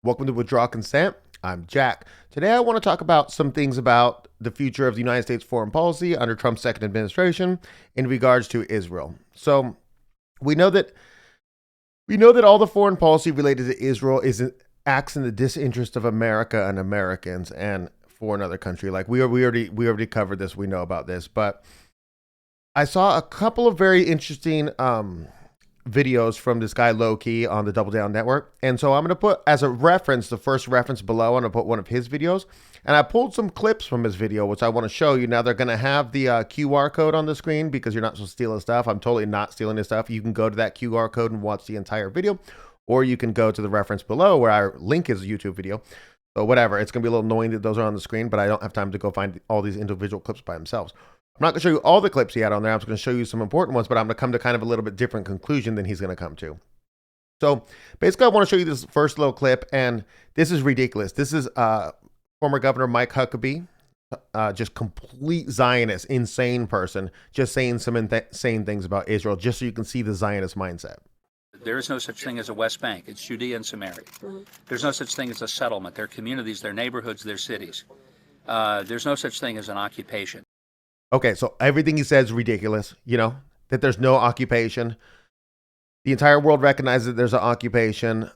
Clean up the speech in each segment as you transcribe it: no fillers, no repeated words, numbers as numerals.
Welcome to Withdraw Consent. I'm Jack. Today I want to talk about some things about the future of the United States foreign policy under Trump's second administration in regards to Israel. So we know that all the foreign policy related to Israel acts in the disinterest of America and Americans and for another country. Like we already covered this. We know about this, but I saw a couple of very interesting videos from this guy Low-Key on the Double Down Network. And so I'm going to put as a reference, the first reference below, I'm going to put one of his videos. And I pulled some clips from his video, which I want to show you. Now they're going to have the QR code on the screen because you're not supposed to steal his stuff. I'm totally not stealing his stuff. You can go to that QR code and watch the entire video, or you can go to the reference below where I link his YouTube video. So whatever, it's going to be a little annoying that those are on the screen, but I don't have time to go find all these individual clips by themselves. I'm not going to show you all the clips he had on there. I'm just going to show you some important ones, but I'm going to come to kind of a little bit different conclusion than he's going to come to. So basically, I want to show you this first little clip, and this is ridiculous. This is former Governor Mike Huckabee, just complete Zionist, insane person, just saying some insane things about Israel, just so you can see the Zionist mindset. There is no such thing as a West Bank. It's Judea and Samaria. There's no such thing as a settlement. They're communities, they're neighborhoods, they're cities. There's no such thing as an occupation. Okay, so everything he says is ridiculous, that there's no occupation. The entire world recognizes that there's an occupation.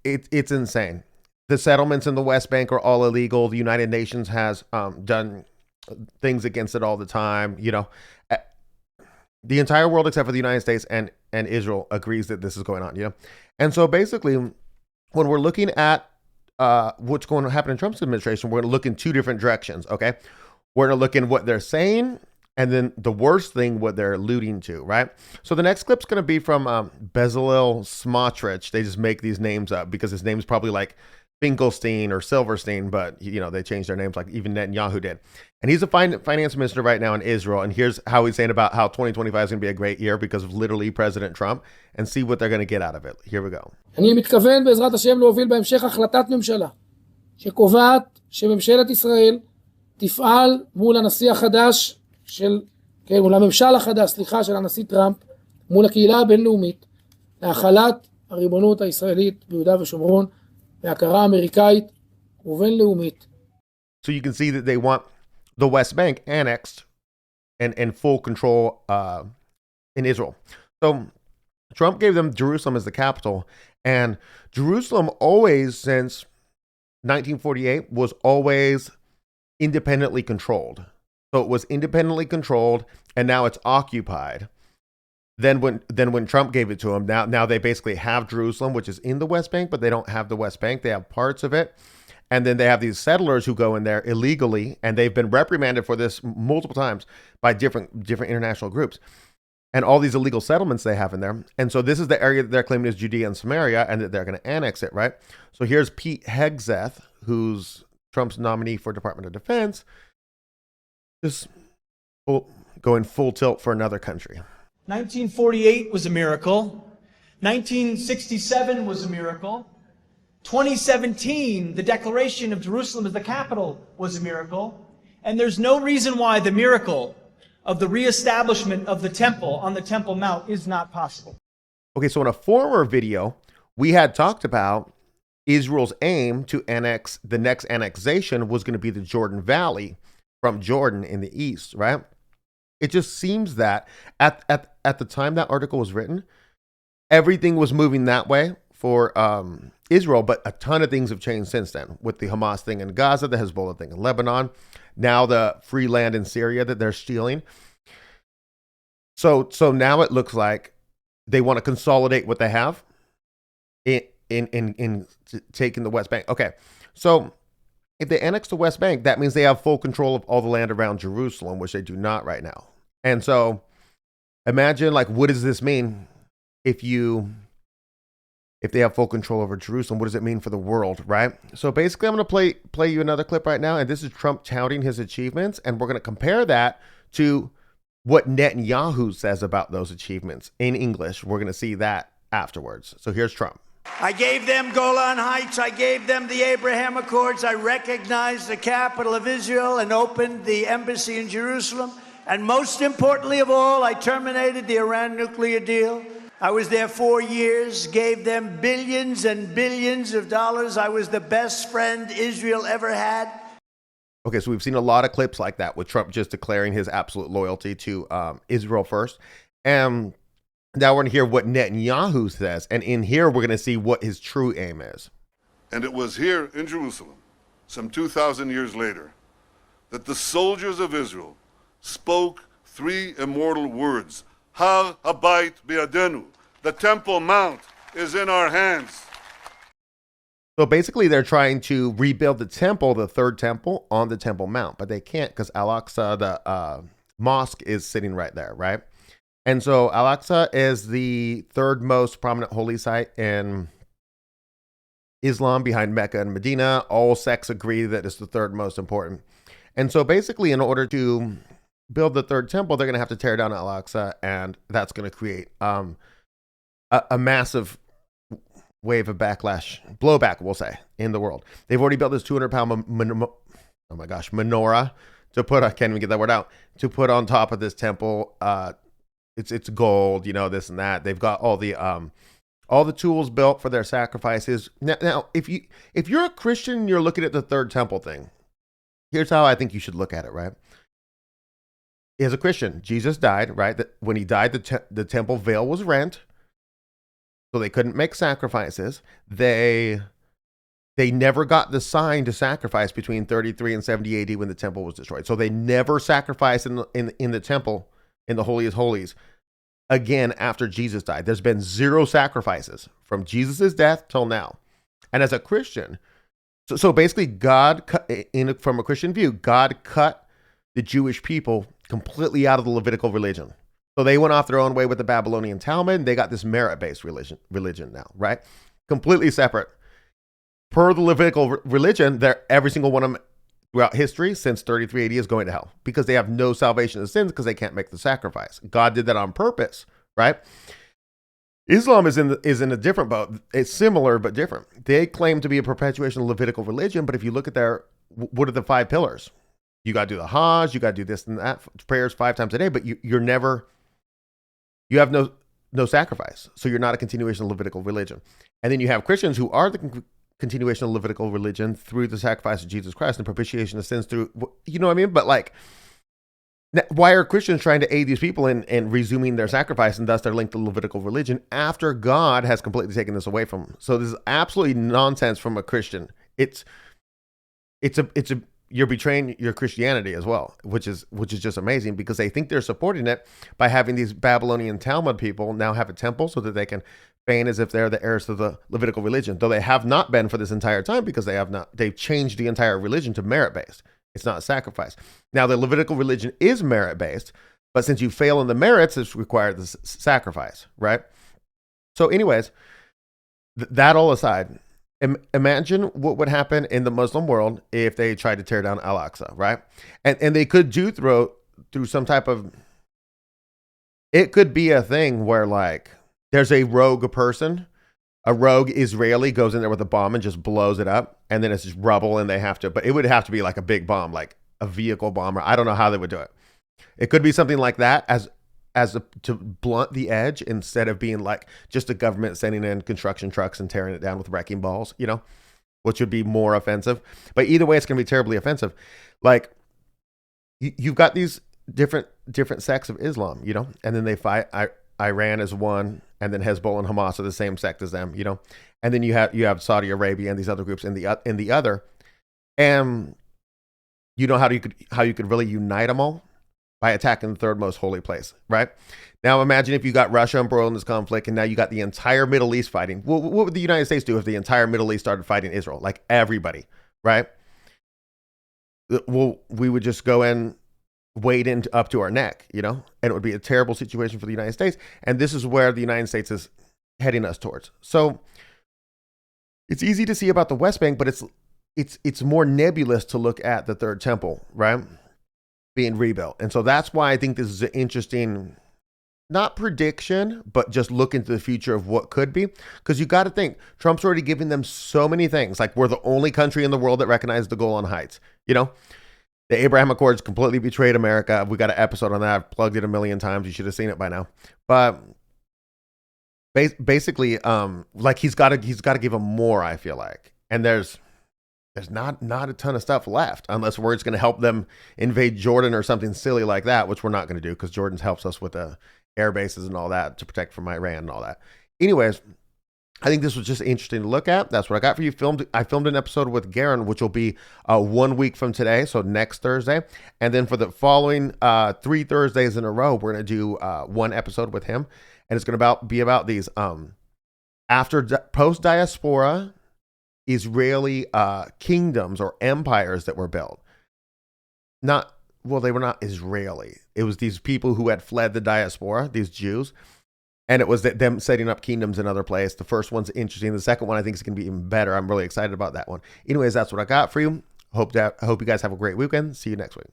It's insane. The settlements in the West Bank are all illegal. The United Nations has done things against it all the time. The entire world except for the United States and Israel agrees that this is going on, And so basically, when we're looking at what's going to happen in Trump's administration, we're going to look in two different directions, okay? We're going to look in what they're saying, and then the worst thing, what they're alluding to, right? So the next clip's going to be from Bezalel Smotrich. They just make these names up because his name's probably like Finkelstein or Silverstein, but they changed their names like even Netanyahu did. And he's a finance minister right now in Israel. And here's how he's saying about how 2025 is going to be a great year because of literally President Trump, and see what they're going to get out of it. Here we go. אני מתכוון בעזרת השם להוביל בהמשך החלטת ממשלה שקובעת שממשלת ישראל תפעל מול הנשיא החדש מול הממשל החדש, של הנשיא טראמפ, מול הקהילה הבינלאומית, להחלת הריבונות הישראלית ביהודה ושומרון, והכרה אמריקאית ובינלאומית. So you can see that they want the West Bank annexed and full control in Israel. So Trump gave them Jerusalem as the capital, and Jerusalem always, since 1948, was always independently controlled. So it was independently controlled, and now it's occupied. Then when Trump gave it to them, now they basically have Jerusalem, which is in the West Bank, but they don't have the West Bank. They have parts of it. And then they have these settlers who go in there illegally, and they've been reprimanded for this multiple times by different international groups. And all these illegal settlements they have in there. And so this is the area that they're claiming is Judea and Samaria, and that they're going to annex it, right? So here's Pete Hegseth, who's Trump's nominee for Department of Defense, just going full tilt for another country. 1948 was a miracle. 1967 was a miracle. 2017, the declaration of Jerusalem as the capital was a miracle. And there's no reason why the miracle of the reestablishment of the temple on the Temple Mount is not possible. Okay, so in a former video, we had talked about Israel's aim to annex, the next annexation was going to be the Jordan Valley from Jordan in the east, right? It just seems that at the time that article was written, everything was moving that way for Israel, but a ton of things have changed since then, with the Hamas thing in Gaza, the Hezbollah thing in Lebanon, now the free land in Syria that they're stealing. So now it looks like they want to consolidate what they have in taking the West Bank. Okay, so if they annex the West Bank, that means they have full control of all the land around Jerusalem, which they do not right now. And so imagine, like, what does this mean if they have full control over Jerusalem? What does it mean for the world, right? So basically, I'm going to play you another clip right now, and this is Trump touting his achievements, and we're going to compare that to what Netanyahu says about those achievements in English. We're going to see that afterwards. So here's Trump. I gave them Golan Heights. I gave them the Abraham Accords. I recognized the capital of Israel and opened the embassy in Jerusalem. And most importantly of all, I terminated the Iran nuclear deal. I was there 4 years, gave them billions and billions of dollars. I was the best friend Israel ever had. Okay, so we've seen a lot of clips like that with Trump just declaring his absolute loyalty to Israel first. And now we're going to hear what Netanyahu says. And in here, we're going to see what his true aim is. And it was here in Jerusalem, some 2,000 years later, that the soldiers of Israel spoke 3 immortal words. Har Habayit Bi'adenu. The Temple Mount is in our hands. So basically, they're trying to rebuild the temple, the third temple, on the Temple Mount. But they can't because Al-Aqsa, the mosque, is sitting right there, right? And so Al-Aqsa is the third most prominent holy site in Islam behind Mecca and Medina. All sects agree that it's the third most important. And so basically, in order to build the third temple, they're going to have to tear down Al-Aqsa, and that's going to create a massive wave of backlash, blowback, we'll say, in the world. They've already built this 200-pound menorah to put, I can't even get that word out, to put on top of this temple. It's gold, this and that. They've got all the tools built for their sacrifices. Now, if you're a Christian and you're looking at the third temple thing, here's how I think you should look at it, right? As a Christian, Jesus died, right? When he died, the temple veil was rent, so they couldn't make sacrifices. They never got the sign to sacrifice between 33 and 70 AD when the temple was destroyed. So they never sacrificed in the temple, in the Holy of Holies, again after Jesus died. There's been 0 sacrifices from Jesus' death till now. And as a Christian, so basically God, from a Christian view, God cut the Jewish people completely out of the Levitical religion. So they went off their own way with the Babylonian Talmud, and they got this merit-based religion now, right? Completely separate. Per the Levitical religion, every single one of them throughout history since 33 AD is going to hell because they have no salvation of sins because they can't make the sacrifice. God did that on purpose, right? Islam is in a different boat. It's similar but different. They claim to be a perpetuation of Levitical religion, but if you look at what are the 5 pillars? You got to do the Hajj, you got to do this and that, prayers 5 times a day, but you have no sacrifice. So you're not a continuation of Levitical religion. And then you have Christians who are the continuation of Levitical religion through the sacrifice of Jesus Christ and propitiation of sins through, you know what I mean? But why are Christians trying to aid these people in resuming their sacrifice, and thus they're linked to Levitical religion after God has completely taken this away from them? So this is absolutely nonsense from a Christian. You're betraying your Christianity as well, which is just amazing because they think they're supporting it by having these Babylonian Talmud people now have a temple so that they can feign as if they're the heirs to the Levitical religion, though they have not been for this entire time because they've changed the entire religion to merit-based. It's not a sacrifice. Now, the Levitical religion is merit-based, but since you fail in the merits, it's required the sacrifice, right? So anyways, that all aside, imagine what would happen in the Muslim world if they tried to tear down Al-Aqsa, right? And they could do through some type of, it could be a thing where there's a rogue person, a rogue Israeli goes in there with a bomb and just blows it up, and then it's just rubble and they have to, but it would have to be like a big bomb, like a vehicle bomber. I don't know how they would do it. It could be something like that to blunt the edge instead of being just the government sending in construction trucks and tearing it down with wrecking balls, which would be more offensive. But either way, it's going to be terribly offensive. You've got these different sects of Islam, and then they fight. Iran is one, and then Hezbollah and Hamas are the same sect as them, and then you have Saudi Arabia and these other groups in the other, and how you could really unite them all by attacking the third most holy place, right? Now imagine if you got Russia embroiled in this conflict, and now you got the entire Middle East fighting. What would the United States do if the entire Middle East started fighting Israel? Everybody, right? Well, we would just go in, wade in up to our neck, and it would be a terrible situation for the United States. And this is where the United States is heading us towards. So it's easy to see about the West Bank, but it's more nebulous to look at the third temple, right, being rebuilt. And so that's why I think this is an interesting, not prediction, but just look into the future of what could be. Because you got to think, Trump's already giving them so many things. We're the only country in the world that recognizes the Golan Heights, The Abraham Accords completely betrayed America. We got an episode on that. I've plugged it a million times. You should have seen it by now. But Basically, like he's got to give them more. I feel like, and there's not a ton of stuff left unless we're just going to help them invade Jordan or something silly like that, which we're not going to do because Jordan helps us with the air bases and all that to protect from Iran and all that. Anyways, I think this was just interesting to look at. That's what I got for you. I filmed an episode with Garen, which will be 1 week from today, so next Thursday. And then for the following 3 Thursdays in a row, we're going to do one episode with him. And it's going to be about these post-diaspora Israeli kingdoms or empires that were built. They were not Israeli. It was these people who had fled the diaspora, these Jews. And it was them setting up kingdoms in other places. The first one's interesting. The second one I think is going to be even better. I'm really excited about that one. Anyways, that's what I got for you. Hope you guys have a great weekend. See you next week.